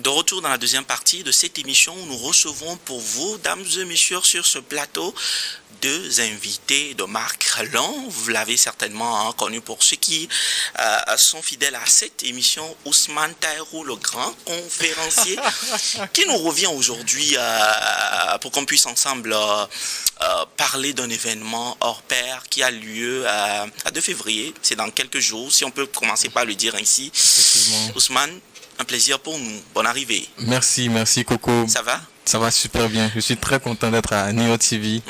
De retour dans la deuxième partie de cette émission, nous recevons pour vous, dames et messieurs, sur ce plateau, deux invités de marque Relon. Vous l'avez certainement connu pour ceux qui sont fidèles à cette émission, Ousmane Taïrou, le grand conférencier, qui nous revient aujourd'hui pour qu'on puisse ensemble parler d'un événement hors pair qui a lieu à 2 février. C'est dans quelques jours, si on peut commencer par le dire ainsi. Ousmane, un plaisir pour nous. Bonne arrivée. Merci Coco. Ça va? Ça va super bien. Je suis très content d'être à Neo TV,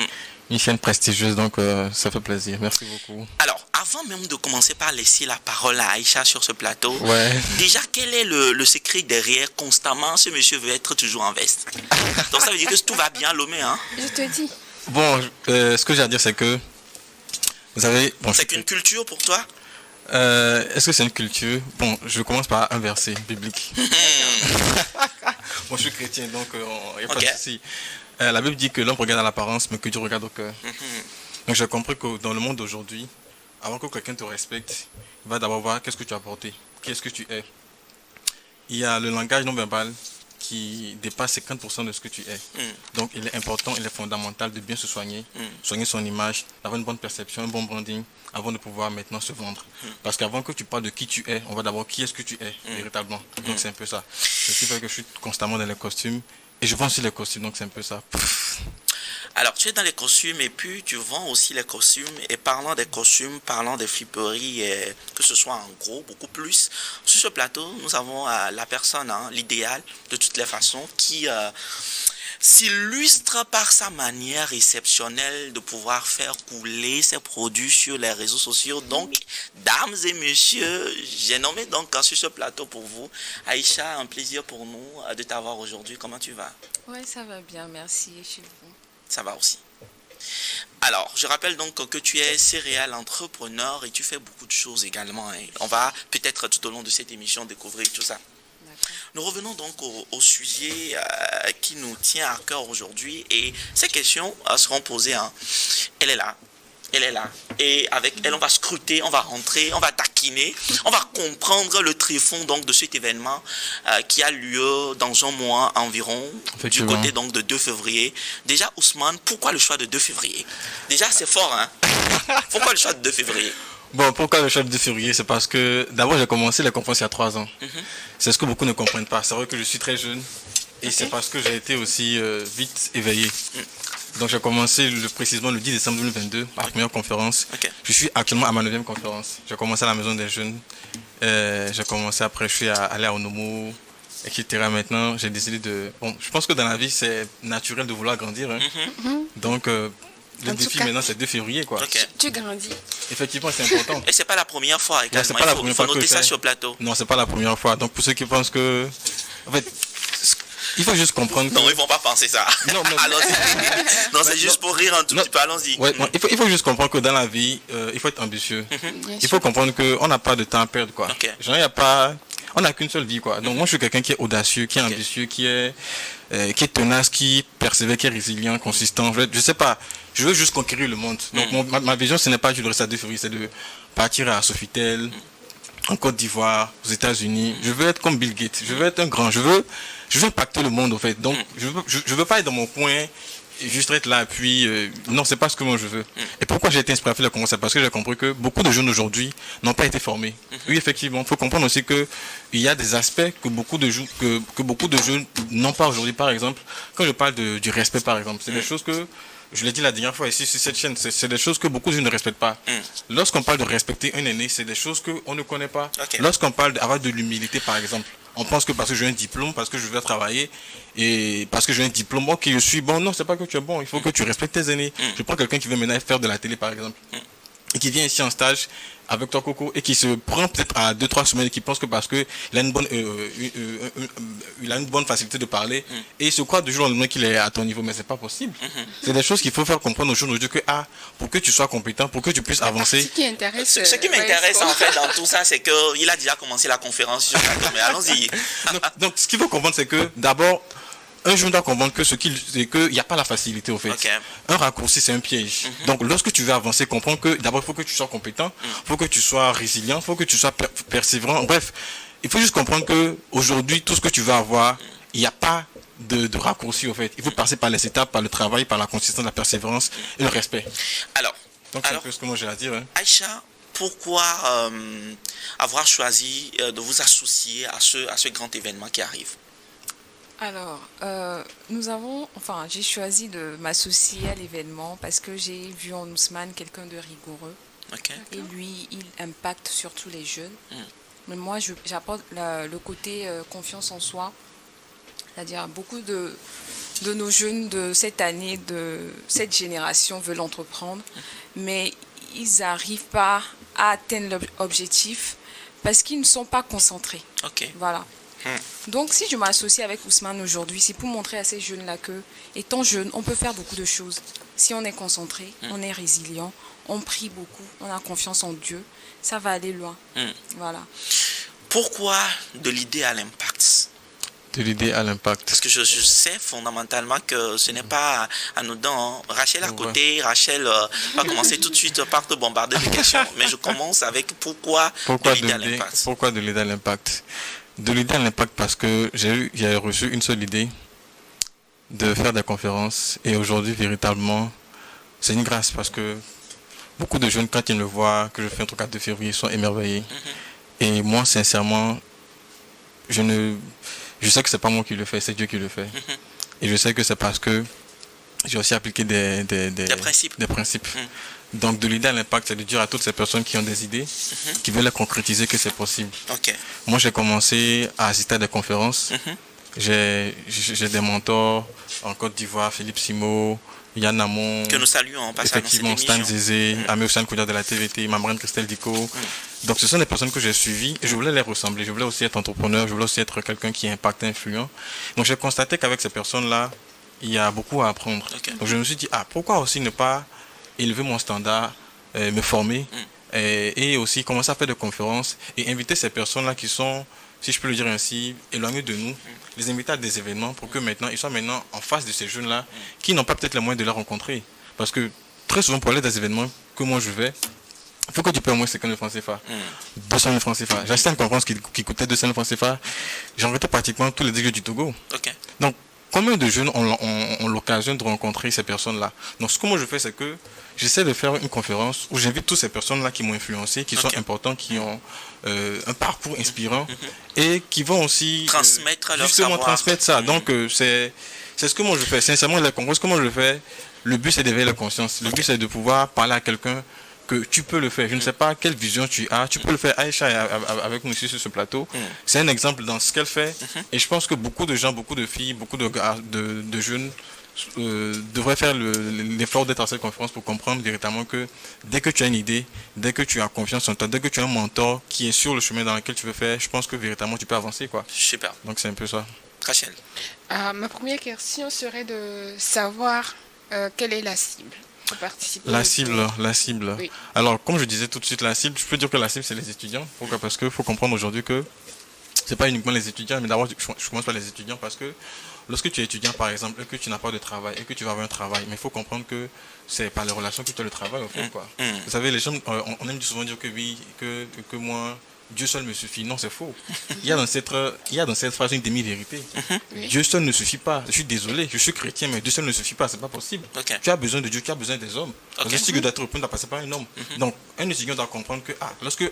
une chaîne prestigieuse, donc ça fait plaisir. Merci beaucoup. Alors, avant même de commencer par laisser la parole à Aïcha sur ce plateau, ouais. Déjà, quel est le secret derrière constamment ce monsieur veut être toujours en veste? Donc ça veut dire que tout va bien, Lomé, hein? Je te dis. Bon, ce que j'ai à dire, c'est que vous savez... Bon, c'est qu'une culture pour toi? Est-ce que c'est une culture? Bon, je commence par un verset biblique. Bon, je suis chrétien, donc il n'y a pas de souci. La Bible dit que l'homme regarde à l'apparence, mais que Dieu regarde au cœur. Donc j'ai compris que dans le monde d'aujourd'hui, avant que quelqu'un te respecte, il va d'abord voir qu'est-ce que tu as apporté, qui est-ce que tu es. Il y a le langage non verbal qui dépasse 50% de ce que tu es. Donc il est important, il est fondamental de bien se soigner, soigner son image, d'avoir une bonne perception, un bon branding, avant de pouvoir maintenant se vendre. Parce qu'avant que tu parles de qui tu es, on va d'abord qui est-ce que tu es, véritablement. Donc c'est un peu ça. Ce qui fait que je suis constamment dans les costumes, et je vends aussi les costumes, donc c'est un peu ça. Alors, tu es dans les costumes et puis tu vends aussi les costumes. Et parlant des costumes, parlant des friperies, que ce soit en gros, beaucoup plus. Sur ce plateau, nous avons la personne, l'idéal de toutes les façons, qui s'illustre par sa manière exceptionnelle de pouvoir faire couler ses produits sur les réseaux sociaux. Donc, dames et messieurs, j'ai nommé donc sur ce plateau pour vous, Aïcha, un plaisir pour nous de t'avoir aujourd'hui. Comment tu vas? Oui, ça va bien, merci. Et chez vous? Ça va aussi. Alors, je rappelle donc que tu es céréal entrepreneur et tu fais beaucoup de choses également. On va peut-être tout au long de cette émission découvrir tout ça. Nous revenons donc au sujet qui nous tient à cœur aujourd'hui et ces questions seront posées. Elle est là. Elle est là. Et avec elle, on va scruter, on va rentrer, on va taquiner, on va comprendre le tréfond donc de cet événement qui a lieu dans un mois environ, du côté donc de 2 février. Déjà, Ousmane, pourquoi le choix de 2 février? Déjà, c'est fort, hein? Pourquoi le choix de 2 février? Bon, pourquoi le choix de 2 février? C'est parce que d'abord, j'ai commencé les conférences il y a 3 ans. C'est ce que beaucoup ne comprennent pas. C'est vrai que je suis très jeune et c'est parce que j'ai été aussi vite éveillé. Donc j'ai commencé précisément le 10 décembre 2022, ma première conférence. Je suis actuellement à ma 9e conférence. J'ai commencé à la Maison des Jeunes. J'ai commencé après, je suis allé à Onomo, etc. Maintenant, j'ai décidé de... Bon, je pense que dans la vie, c'est naturel de vouloir grandir. Donc, le défi maintenant, c'est 2 février, quoi. Tu grandis. Effectivement, c'est important. Et c'est pas la première fois également. C'est pas la première fois noter ça sur le plateau. Non, c'est pas la première fois. Donc, pour ceux qui pensent que... En fait... Il faut juste comprendre. Non, ils ne vont pas penser ça. Non, allons-y. Non, c'est juste pour rire un tout petit peu. Allons-y. Ouais, il faut juste comprendre que dans la vie, il faut être ambitieux. Il faut comprendre qu'on n'a pas de temps à perdre, quoi. Genre, on n'a qu'une seule vie, quoi. Donc, moi, je suis quelqu'un qui est audacieux, qui est ambitieux, qui est tenace, qui persévère, qui est résilient, consistant. Je sais pas. Je veux juste conquérir le monde. Donc, ma vision, ce n'est pas juste de rester à 2 février, c'est de partir à Sofitel, en Côte d'Ivoire, aux États-Unis. Je veux être comme Bill Gates. Je veux être un grand. Je veux impacter le monde, en fait. Donc, je veux pas être dans mon coin, juste être là, puis... non, c'est pas ce que moi je veux. Et pourquoi j'ai été inspiré à faire la conférence? C'est parce que j'ai compris que beaucoup de jeunes aujourd'hui n'ont pas été formés. Oui, effectivement. Il faut comprendre aussi que il y a des aspects que beaucoup de jeunes n'ont pas aujourd'hui. Par exemple, quand je parle du respect, par exemple, c'est des choses que... Je l'ai dit la dernière fois ici sur cette chaîne, c'est des choses que beaucoup de gens ne respectent pas. Lorsqu'on parle de respecter un aîné, c'est des choses qu'on ne connaît pas. Lorsqu'on parle d'avoir de l'humilité, par exemple, on pense que parce que j'ai un diplôme, parce que je vais travailler, et parce que j'ai un diplôme, ok, je suis bon. Non, c'est pas que tu es bon, il faut que tu respectes tes aînés. Je prends quelqu'un qui veut maintenant faire de la télé, par exemple, et qui vient ici en stage avec toi, Coco, et qui se prend peut-être à 2-3 semaines, et qui pense que parce que il a une bonne facilité de parler, et il se croit du jour au lendemain qu'il est à ton niveau, mais c'est pas possible. C'est des choses qu'il faut faire comprendre aux gens aujourd'hui que, pour que tu sois compétent, pour que tu puisses avancer. Ce qui m'intéresse en fait dans tout ça, c'est qu'il a déjà commencé la conférence sur la mais allons-y. Donc, ce qu'il faut comprendre, c'est que d'abord, un jeune doit comprendre qu'il n'y a pas la facilité, au fait. Un raccourci, c'est un piège. Donc, lorsque tu veux avancer, comprends que d'abord, il faut que tu sois compétent, il faut que tu sois résilient, il faut que tu sois persévérant. Bref, il faut juste comprendre qu'aujourd'hui, tout ce que tu veux avoir, il n'y a pas de raccourci, au fait. Il faut passer par les étapes, par le travail, par la consistance, la persévérance et le respect. Donc, c'est un peu ce que moi j'ai à dire. Aïcha, pourquoi avoir choisi de vous associer à ce grand événement qui arrive? Alors, j'ai choisi de m'associer à l'événement parce que j'ai vu en Ousmane quelqu'un de rigoureux. Et lui, il impacte surtout les jeunes. Mais moi, j'apporte le côté confiance en soi. C'est-à-dire, beaucoup de nos jeunes de cette année, de cette génération veulent entreprendre, mais ils n'arrivent pas à atteindre l'objectif parce qu'ils ne sont pas concentrés. Voilà. Donc, si je m'associe avec Ousmane aujourd'hui, c'est pour montrer à ces jeunes-là que, étant jeune, on peut faire beaucoup de choses. Si on est concentré, on est résilient, on prie beaucoup, on a confiance en Dieu, ça va aller loin. Voilà. Pourquoi de l'idée à l'impact? De l'idée à l'impact. Parce que je sais fondamentalement que ce n'est pas anodin. Hein. Rachel à côté, Rachel va commencer tout de suite par te bombarder de questions, mais je commence avec pourquoi de l'idée à l'impact. Pourquoi de l'idée à l'impact? De l'idée à l'impact parce que j'ai reçu une seule idée de faire des conférences et aujourd'hui véritablement c'est une grâce parce que beaucoup de jeunes quand ils me voient que je fais un truc à 2 février sont émerveillés et moi sincèrement je sais que c'est pas moi qui le fais, c'est Dieu qui le fait et je sais que c'est parce que j'ai aussi appliqué des principes. Donc de l'idée à l'impact, c'est de dire à toutes ces personnes qui ont des idées, qui veulent les concrétiser que c'est possible. Moi j'ai commencé à assister à des conférences. J'ai des mentors en Côte d'Ivoire, Philippe Simo, Yann Amon, que nous saluons en passant effectivement Stan Zézé, Amé Oussan Koudia de la TVT, Mamrène Christelle Dico. Donc ce sont des personnes que j'ai suivies et je voulais les ressembler. Je voulais aussi être entrepreneur, je voulais aussi être quelqu'un qui impacte, influent. Donc j'ai constaté qu'avec ces personnes-là, il y a beaucoup à apprendre. Donc je me suis dit, pourquoi aussi ne pas élever mon standard, me former et aussi commencer à faire des conférences et inviter ces personnes-là qui sont, si je peux le dire ainsi, éloignées de nous, les inviter à des événements pour que maintenant, ils soient maintenant en face de ces jeunes-là qui n'ont pas peut-être les moyens de les rencontrer. Parce que très souvent, pour aller dans des événements que moi je vais, il faut que tu payes au moins 50 000 francs CFA. 200 000 francs CFA. J'ai acheté une conférence qui coûtait 200 000 francs CFA. J'en retais pratiquement tous les DG du Togo. Donc, combien de jeunes ont l'occasion de rencontrer ces personnes-là? Donc, ce que moi je fais, c'est que j'essaie de faire une conférence où j'invite toutes ces personnes-là qui m'ont influencé, qui sont importants, qui ont un parcours inspirant et qui vont aussi transmettre leur savoir. Transmettre ça. Donc, c'est ce que moi je fais. Sincèrement, la conférence, comment je le fais, le but c'est d'éveiller la conscience. Le but c'est de pouvoir parler à quelqu'un que tu peux le faire. Je ne sais pas quelle vision tu as. Tu peux le faire. Aïcha avec nous ici sur ce plateau. C'est un exemple dans ce qu'elle fait. Et je pense que beaucoup de gens, beaucoup de filles, beaucoup de jeunes devraient faire l'effort d'être à cette conférence pour comprendre véritablement que dès que tu as une idée, dès que tu as confiance en toi, dès que tu as un mentor qui est sur le chemin dans lequel tu veux faire, je pense que véritablement tu peux avancer, quoi. Super. Donc c'est un peu ça. Rachel. Ma première question serait de savoir quelle est la cible. La cible. Oui. Alors, comme je disais tout de suite, la cible, je peux dire que la cible, c'est les étudiants. Pourquoi? Parce qu'il faut comprendre aujourd'hui que c'est pas uniquement les étudiants, mais d'abord, je commence par les étudiants parce que lorsque tu es étudiant, par exemple, et que tu n'as pas de travail, et que tu vas avoir un travail, mais il faut comprendre que c'est par les relations que tu as le travail, au fond, quoi. Vous savez, les gens, on aime souvent dire que oui, que moi, Dieu seul me suffit. Non, c'est faux. Il y a dans cette phrase une demi-vérité. Dieu seul ne suffit pas. Je suis désolé, je suis chrétien, mais Dieu seul ne suffit pas, c'est pas possible. Tu as besoin de Dieu, tu as besoin des hommes. Parce que si tu dois être répondre à passer par un homme. Donc, un étudiant doit comprendre que lorsque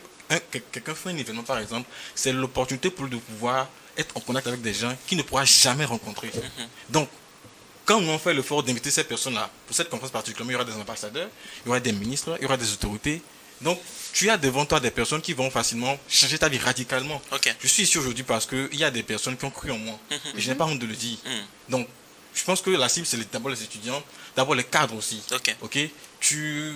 quelqu'un fait un événement, par exemple, c'est l'opportunité pour lui de pouvoir être en contact avec des gens qu'il ne pourra jamais rencontrer. Donc, quand on fait l'effort d'inviter ces personnes-là, pour cette conférence particulièrement, il y aura des ambassadeurs, il y aura des ministres, il y aura des autorités. Donc, tu as devant toi des personnes qui vont facilement changer ta vie radicalement. Je suis ici aujourd'hui parce qu'il y a des personnes qui ont cru en moi. Et je n'ai pas honte de le dire. Donc, je pense que la cible, c'est d'abord les étudiants, d'abord les cadres aussi. Tu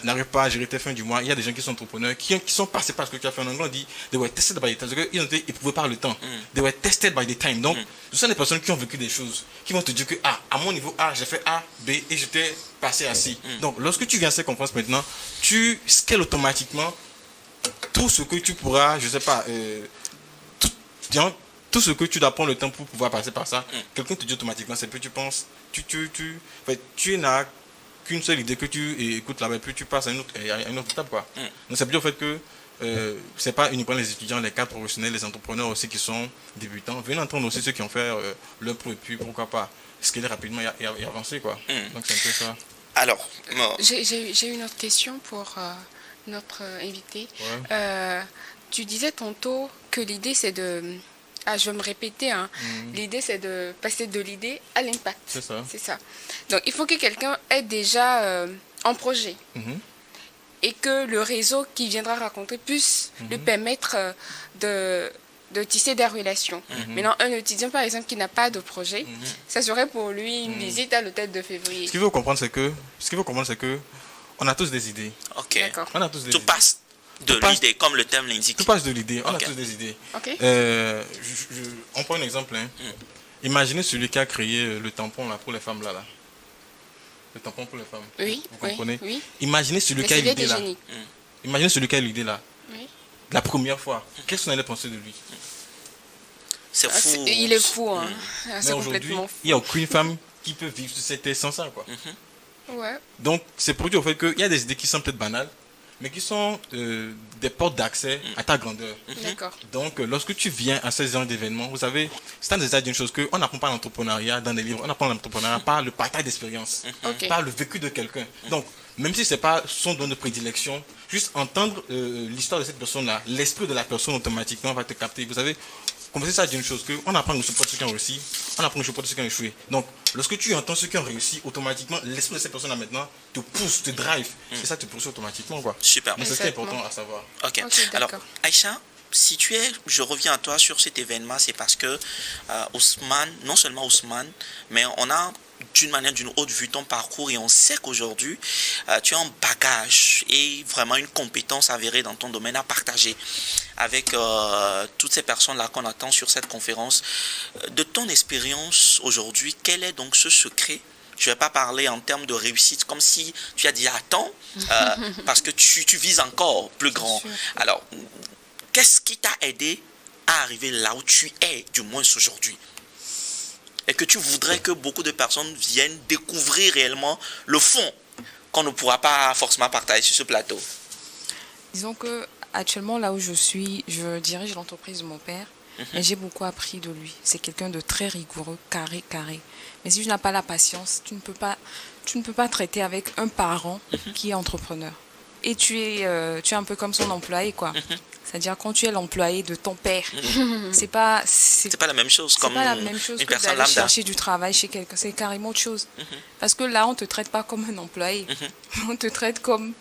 n'arrives pas à gérer tes fins du mois. Il y a des gens qui sont entrepreneurs, qui sont passés par ce que tu as fait en anglais. On dit, they were tested by the time. Ils ont été éprouvés par le temps. They were tested by the time. Donc, ce sont des personnes qui ont vécu des choses, qui vont te dire que, à mon niveau A, j'ai fait A, B, et j'étais passé à C. Donc, lorsque tu viens à cette conférence maintenant, tu scales automatiquement tout ce que tu pourras, je ne sais pas, tout ce que tu dois prendre le temps pour pouvoir passer par ça, quelqu'un te dit automatiquement, c'est que tu penses, tu n'as qu'une seule idée que tu écoutes là-bas, puis tu passes à une autre étape, quoi. Donc c'est plus au fait que c'est pas uniquement les étudiants, les cadres professionnels, les entrepreneurs aussi qui sont débutants. Venez entendre aussi ceux qui ont fait leur produit, pourquoi pas scaler rapidement et avancer, quoi. Donc c'est un peu ça. Alors, j'ai une autre question pour notre invité. Ouais. Tu disais tantôt que l'idée c'est de... je vais me répéter, hein. L'idée c'est de passer de l'idée à l'impact. C'est ça. C'est ça. Donc il faut que quelqu'un ait déjà un projet. Et que le réseau qui viendra raconter puisse lui permettre de tisser des relations. Maintenant, un étudiant, par exemple, qui n'a pas de projet, ça serait pour lui une visite à l'hôtel de février. Ce qu'il faut comprendre, c'est que on a tous des idées. Ok. D'accord. On a tous des idées. Tout passe de l'idée, comme le thème l'indique. Tout passe de l'idée. On a tous des idées. Okay. On prend un exemple. Imaginez celui qui a créé le tampon là, pour les femmes là. Le tampon pour les femmes. Oui. Vous comprenez? Oui. Imaginez celui qui a l'idée là. Imaginez celui qui a l'idée là. Oui. La première fois. Qu'est-ce qu'on allait penser de lui? C'est fou. Il est fou, hein. Mais aujourd'hui, il n'y a aucune femme qui peut vivre sur cette terre sans ça, quoi. Ouais. Donc, c'est produit au fait qu'il y a des idées qui sont peut-être banales, mais qui sont des portes d'accès à ta grandeur. D'accord. Donc, lorsque tu viens à ces genres d'événements, vous savez, c'est un détail d'une chose qu'on n'apprend pas l'entrepreneuriat dans des livres, on apprend l'entrepreneuriat par le partage d'expérience, par le vécu de quelqu'un. Donc, même si ce n'est pas son don de prédilection, juste entendre l'histoire de cette personne-là, l'esprit de la personne automatiquement va te capter. Vous savez, comme c'est ça d'une chose, qu'on apprend à supporter ceux qui ont réussi, on apprend à supporter ceux qui ont échoué. Donc, lorsque tu entends ceux qui ont réussi, automatiquement, l'esprit de cette personne-là maintenant te pousse, te drive, et ça te poursuit automatiquement, quoi. Super. Mais c'est ce qui est important à savoir. Ok. Alors, Aïcha, si je reviens à toi sur cet événement, c'est parce que Ousmane, non seulement Ousmane, mais on a d'une manière, d'une haute vue ton parcours et on sait qu'aujourd'hui, tu as un bagage et vraiment une compétence avérée dans ton domaine à partager avec toutes ces personnes-là qu'on attend sur cette conférence. De ton expérience aujourd'hui, quel est donc ce secret? Je ne vais pas parler en termes de réussite, comme si tu as dit attends, parce que tu vises encore plus grand. Alors, qu'est-ce qui t'a aidé à arriver là où tu es, du moins aujourd'hui? Et que tu voudrais que beaucoup de personnes viennent découvrir réellement le fond qu'on ne pourra pas forcément partager sur ce plateau. Disons que actuellement là où je suis, je dirige l'entreprise de mon père et j'ai beaucoup appris de lui. C'est quelqu'un de très rigoureux, carré. Mais si tu n'as pas la patience, tu ne peux pas traiter avec un parent qui est entrepreneur. Et tu es un peu comme son employé, quoi. C'est-à-dire quand tu es l'employé de ton père, c'est pas la même chose comme une personne d'aller chercher du travail chez quelqu'un. C'est carrément autre chose. Parce que là, on te traite pas comme un employé. On te traite comme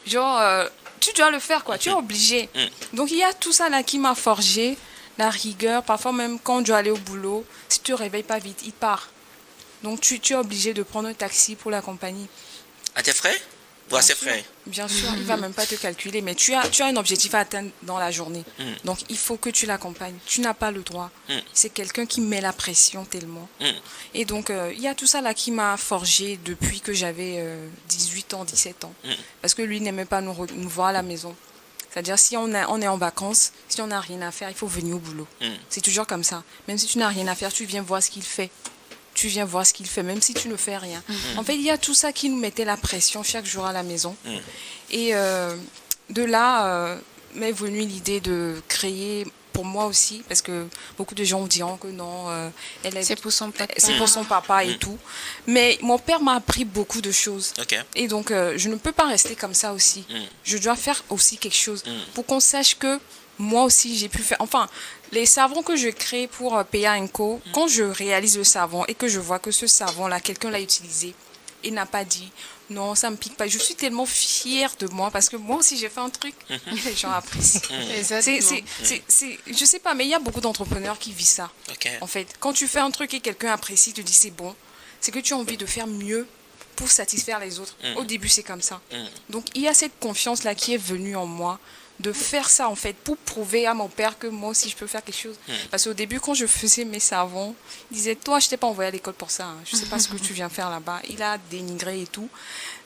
genre tu dois le faire, quoi. Tu es obligé. Donc il y a tout ça là qui m'a forgé la rigueur. Parfois même quand on doit aller au boulot, si tu te réveilles pas vite, il part. Donc tu es obligé de prendre un taxi pour l'accompagner. À tes frais? Ou à ses frais? Bien sûr, il ne va même pas te calculer, mais tu as un objectif à atteindre dans la journée. Donc, il faut que tu l'accompagnes. Tu n'as pas le droit. C'est quelqu'un qui met la pression tellement. Et donc, il y a tout ça là qui m'a forgé depuis que j'avais 18 ans, 17 ans. Parce que lui n'aimait pas nous voir à la maison. C'est-à-dire, si on est en vacances, si on n'a rien à faire, il faut venir au boulot. C'est toujours comme ça. Même si tu n'as rien à faire, tu viens voir ce qu'il fait. Tu viens voir ce qu'il fait, même si tu ne fais rien. En fait, il y a tout ça qui nous mettait la pression chaque jour à la maison. Et de là m'est venue l'idée de créer pour moi aussi, parce que beaucoup de gens diront que non, c'est pour son papa. C'est pour son papa et tout. Mais mon père m'a appris beaucoup de choses. Et donc, je ne peux pas rester comme ça aussi. Je dois faire aussi quelque chose pour qu'on sache que moi aussi, j'ai pu faire... Enfin, les savons que je crée pour PA & Co, quand je réalise le savon et que je vois que ce savon-là, quelqu'un l'a utilisé et n'a pas dit « Non, ça ne me pique pas ». Je suis tellement fière de moi parce que moi aussi, j'ai fait un truc les gens apprécient. Je sais pas, mais il y a beaucoup d'entrepreneurs qui vivent ça. En fait, quand tu fais un truc et quelqu'un apprécie, te dit « C'est bon », c'est que tu as envie de faire mieux pour satisfaire les autres. Au début, c'est comme ça. Donc, il y a cette confiance-là qui est venue en moi de faire ça en fait pour prouver à mon père que moi aussi je peux faire quelque chose. Parce qu'au début quand je faisais mes savons, il disait toi je t'ai pas envoyé à l'école pour ça, je sais pas ce que tu viens faire là-bas. Il a dénigré et tout,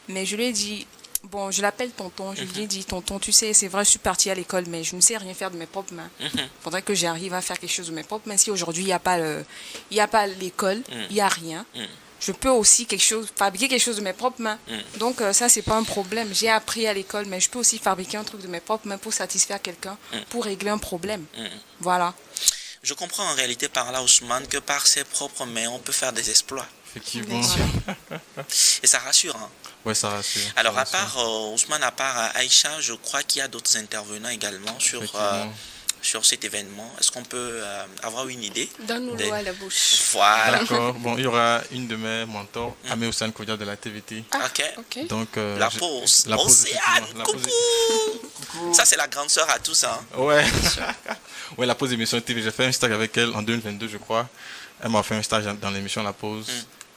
mais je lui ai dit bon, je l'appelle tonton, je lui ai dit tonton, tu sais c'est vrai je suis partie à l'école mais je ne sais rien faire de mes propres mains. Faudrait que j'arrive à faire quelque chose de mes propres mains. Si aujourd'hui il y a pas l'école, il y a rien. je peux aussi fabriquer quelque chose de mes propres mains. Donc ça, c'est pas un problème. J'ai appris à l'école, mais je peux aussi fabriquer un truc de mes propres mains pour satisfaire quelqu'un, pour régler un problème. Voilà. Je comprends en réalité par là, Ousmane, que par ses propres mains, on peut faire des exploits. Effectivement. Et ça rassure. Hein. Oui, ça rassure. Alors, à part Ousmane, à part Aïcha, je crois qu'il y a d'autres intervenants également sur cet événement. Est-ce qu'on peut avoir une idée? Donne-nous l'eau à la bouche. Voilà. D'accord. Bon, il y aura une de mes mentors, Amé Oussane Kodia de la TVT. Ok. Donc, la pause. Océane, coucou. Ça, c'est la grande sœur à tous. Hein. Ouais. Ouais, la pause émission TV. J'ai fait un stage avec elle en 2022, je crois. Elle m'a fait un stage dans l'émission La Pause.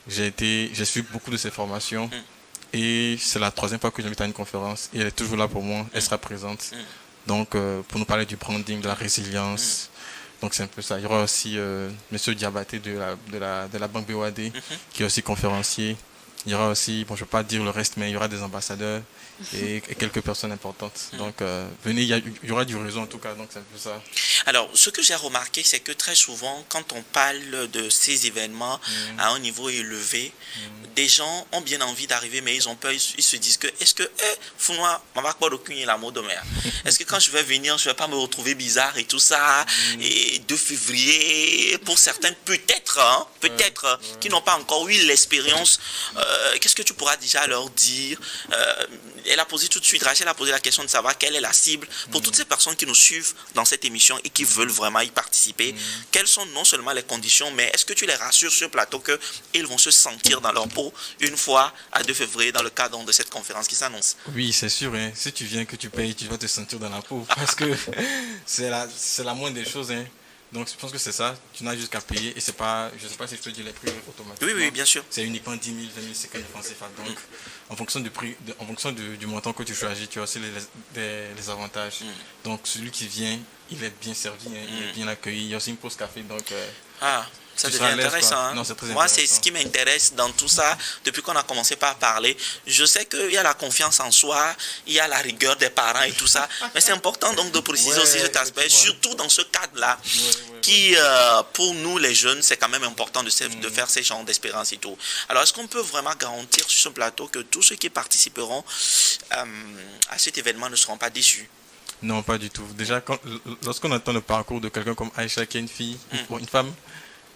J'ai suivi beaucoup de ses formations. Et c'est la 3e fois que j'invite à une conférence. Et elle est toujours là pour moi. Elle sera présente. Donc, pour nous parler du branding, de la résilience. Donc, c'est un peu ça. Il y aura aussi M. Diabaté de la Banque BOAD, qui est aussi conférencier. Il y aura aussi, bon, je ne vais pas dire le reste, mais il y aura des ambassadeurs et quelques personnes importantes. Donc, venez, il y aura du réseau en tout cas, donc c'est un peu ça. Alors, ce que j'ai remarqué, c'est que très souvent, quand on parle de ces événements à un niveau élevé, des gens ont bien envie d'arriver, mais ils ont peur, ils se disent que, est-ce que, Founois, on va pas recueillir la mode de mer. Est-ce que quand je vais venir, je ne vais pas me retrouver bizarre et tout ça, et 2 février, pour certains, peut-être, qui n'ont pas encore eu l'expérience, qu'est-ce que tu pourras déjà leur dire? Elle a posé tout de suite, Rachel a posé la question de savoir quelle est la cible pour toutes ces personnes qui nous suivent dans cette émission et qui veulent vraiment y participer. Quelles sont non seulement les conditions, mais est-ce que tu les rassures sur le plateau qu'ils vont se sentir dans leur peau une fois à 2 février dans le cadre de cette conférence qui s'annonce? Oui, c'est sûr. Hein. Si tu viens, que tu payes, tu vas te sentir dans la peau parce que c'est la moindre des choses. Hein. Donc, je pense que c'est ça. Tu n'as juste qu'à payer. Et c'est pas, je ne sais pas si je te dis les prix automatiquement. Oui, bien sûr. C'est uniquement 10 000, 20 000, c'est quand francs CFA. Donc, en fonction du prix, en fonction du montant que tu choisis, tu as aussi les avantages. Donc, celui qui vient, il est bien servi, hein, il est bien accueilli. Il y a aussi une pause café. Donc, ça devient intéressant. Hein. Non, c'est très Moi, intéressant. c'est ce qui m'intéresse dans tout ça, depuis qu'on a commencé par parler. Je sais qu'il y a la confiance en soi, il y a la rigueur des parents et tout ça, mais c'est important donc de préciser aussi cet aspect, surtout dans ce cadre-là, qui, pour nous les jeunes, c'est quand même important de faire ces genres d'espérance et tout. Alors, est-ce qu'on peut vraiment garantir sur ce plateau que tous ceux qui participeront à cet événement ne seront pas déçus? Non, pas du tout. Déjà, lorsqu'on entend le parcours de quelqu'un comme Aïcha, qui est une fille, une femme,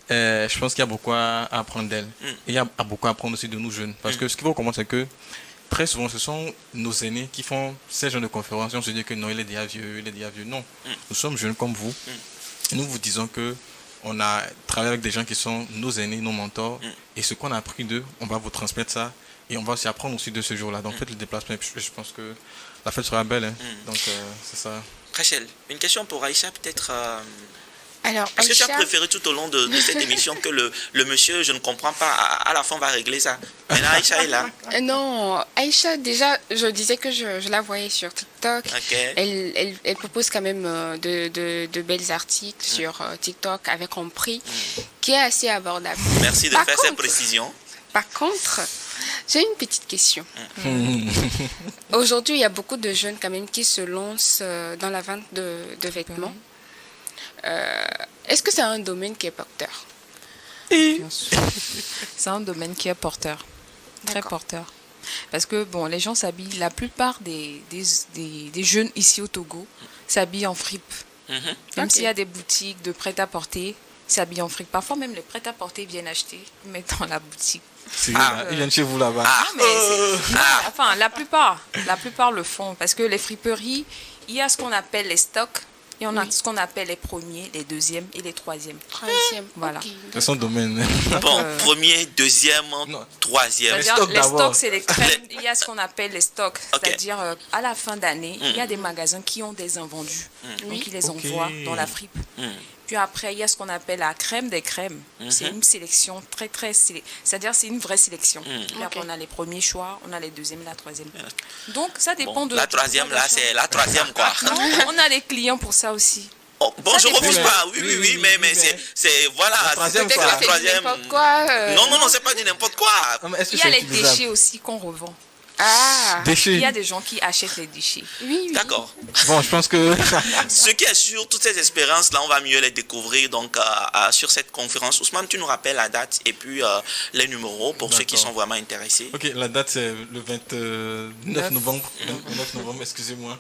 je pense qu'il y a beaucoup à apprendre d'elle. Et il y a beaucoup à apprendre aussi de nous jeunes. Parce que ce qu'il faut comprendre, c'est que très souvent, ce sont nos aînés qui font ces genres de conférences. Et on se dit que non, il est déjà vieux, Non, nous sommes jeunes comme vous. Et nous vous disons que on a travaillé avec des gens qui sont nos aînés, nos mentors. Et ce qu'on a appris d'eux, on va vous transmettre ça. Et on va aussi apprendre aussi de ce jour-là. Donc faites le déplacement. Je pense que la fête sera belle. Hein. Donc c'est ça. Rachel, une question pour Aïcha peut-être. Alors, est-ce que tu as Aïcha... préféré tout au long de cette émission que le monsieur, je ne comprends pas, à la fin on va régler ça? Maintenant Aïcha est là. Non, Aïcha, déjà, je disais que je la voyais sur TikTok. Okay. Elle propose quand même de belles articles sur TikTok avec un prix qui est assez abordable. Merci de faire cette précision. Par contre, j'ai une petite question. Aujourd'hui, il y a beaucoup de jeunes quand même qui se lancent dans la vente de vêtements. Est-ce que c'est un domaine qui est porteur? Bien sûr. C'est un domaine qui est porteur. Très porteur. Parce que, bon, les gens s'habillent, la plupart des jeunes ici au Togo s'habillent en fripe. Même s'il y a des boutiques de prêt-à-porter, ils s'habillent en fripe. Parfois, même les prêt-à-porter viennent acheter, ils mettent dans la boutique. Ils viennent chez vous là-bas. Enfin, la plupart le font. Parce que les friperies, il y a ce qu'on appelle les stocks. Et on a ce qu'on appelle les premiers, les deuxièmes et les troisièmes. Voilà. Okay. C'est son domaine. Bon, premier, deuxième, troisième. Les stocks, c'est les crèmes. Il y a ce qu'on appelle les stocks. C'est-à-dire, à la fin d'année, il y a des magasins qui ont des invendus. Donc, ils les envoient dans la fripe. Puis après, il y a ce qu'on appelle la crème des crèmes. C'est une sélection très c'est-à-dire, c'est une vraie sélection. Puis après, on a les premiers choix, on a les deuxièmes et la troisième. Donc, ça dépend de... La troisième, là, c'est la troisième, quoi. Non, on a des clients pour ça aussi. Oh, bon, je ne refuse pas. Oui, mais c'est... Voilà. Peut-être que c'est n'importe quoi. Non, c'est pas du n'importe quoi. Il y a les déchets aussi qu'on revend. Déchets. Il y a des gens qui achètent les déchets. Oui. D'accord. Bon, je pense que... Ce qui est sûr, toutes ces expériences-là, on va mieux les découvrir donc, sur cette conférence. Ousmane, tu nous rappelles la date et puis les numéros pour ceux qui sont vraiment intéressés. Ok, la date c'est le 29 novembre, 29 novembre, excusez-moi,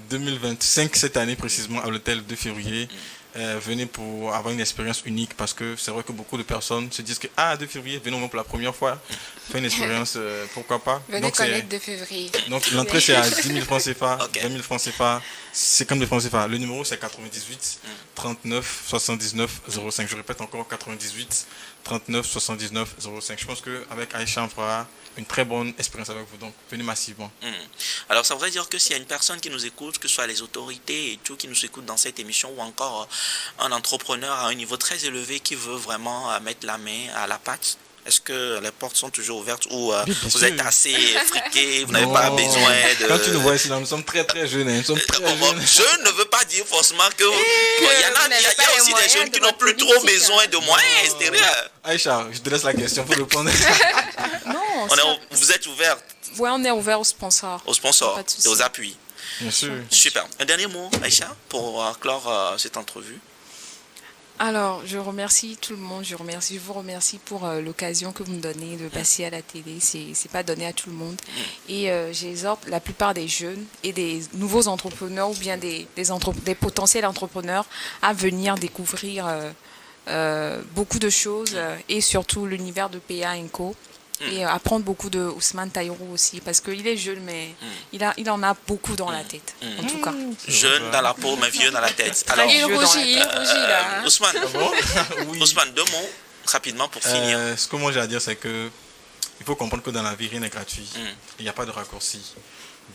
2025, cette année précisément, à l'hôtel 2 février. Venez pour avoir une expérience unique parce que c'est vrai que beaucoup de personnes se disent que 2 février, venons pour la première fois, faire une expérience, pourquoi pas. Venez donc, connaître 2 février. Donc l'entrée c'est à 10 000 francs CFA, 20 000 francs CFA, 50 000 francs CFA. Le numéro c'est 98 39 79 05. Je répète encore 98 39 79 05. Je pense qu'avec Aïcha on fera une très bonne expérience avec vous, donc venez massivement. Alors ça voudrait dire que s'il y a une personne qui nous écoute, que ce soit les autorités et tout qui nous écoutent dans cette émission, ou encore un entrepreneur à un niveau très élevé qui veut vraiment mettre la main à la pâte, est-ce que les portes sont toujours ouvertes ou vous êtes assez friqué, vous n'avez pas besoin de... Quand tu nous vois ici, nous sommes très très jeunes. Je ne veux pas dire forcément que... Il y a aussi des jeunes qui n'ont plus trop besoin de moyens extérieurs. Aïcha, je te laisse la question pour répondre. Non, vous êtes ouverte? Oui, on est ouvert aux sponsors. Aux sponsors et aux appuis. Bien sûr. Super. Un dernier mot, Aïcha, pour clore cette entrevue. Alors, je remercie tout le monde, je vous remercie pour l'occasion que vous me donnez de passer à la télé. C'est pas donné à tout le monde. Et j'exhorte la plupart des jeunes et des nouveaux entrepreneurs ou bien des potentiels entrepreneurs à venir découvrir beaucoup de choses et surtout l'univers de PA & Co. Et apprendre beaucoup de Ousmane Taïrou aussi, parce qu'il est jeune, mais il en a beaucoup dans la tête, en tout cas. Jeune dans la peau, mais vieux dans la tête. Alors, il rougit là. Ousmane, oui. Ousmane, 2 mots rapidement pour finir. Ce que moi j'ai à dire, c'est que il faut comprendre que dans la vie, rien n'est gratuit. Il n'y a pas de raccourci.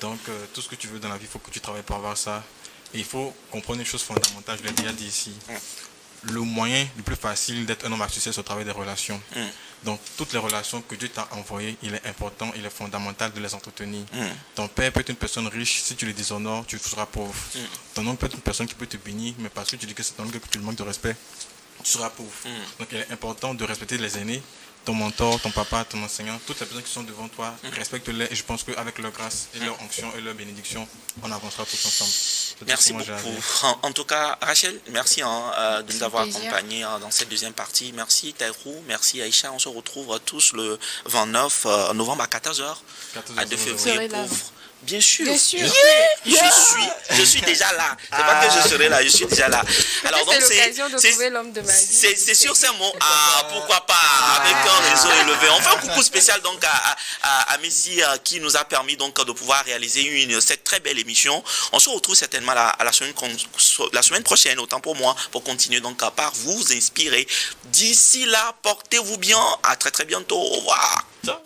Donc, tout ce que tu veux dans la vie, il faut que tu travailles pour avoir ça. Et il faut comprendre une chose fondamentale, je l'ai déjà dit ici. Le moyen le plus facile d'être un homme à succès, c'est au travail des relations. Donc, toutes les relations que Dieu t'a envoyées, il est important, il est fondamental de les entretenir. Ton père peut être une personne riche, si tu le déshonores, tu seras pauvre. Ton homme peut être une personne qui peut te bénir, mais parce que tu dis que c'est un homme que tu lui manques de respect, tu seras pauvre. Donc, il est important de respecter les aînés, ton mentor, ton papa, ton enseignant, toutes les personnes qui sont devant toi, respecte-les. Et je pense qu'avec leur grâce et leur onction et leur bénédiction, on avancera tous ensemble. Merci beaucoup. En tout cas, Rachel, merci de nous avoir accompagnés dans cette deuxième partie. Merci Taïrou, merci Aïcha. On se retrouve tous le 29 novembre à 14h à 2 février pour... Bien sûr. Je suis déjà là. C'est pas que je serai là, je suis déjà là. Alors donc c'est sur ces mots. Pourquoi pas avec un réseau élevé. On fait un coucou spécial donc à Messi qui nous a permis donc de pouvoir réaliser cette très belle émission. On se retrouve certainement la semaine prochaine, autant pour moi, pour continuer donc par vous inspirer. D'ici là, portez-vous bien. À très très bientôt. Au revoir. Ciao.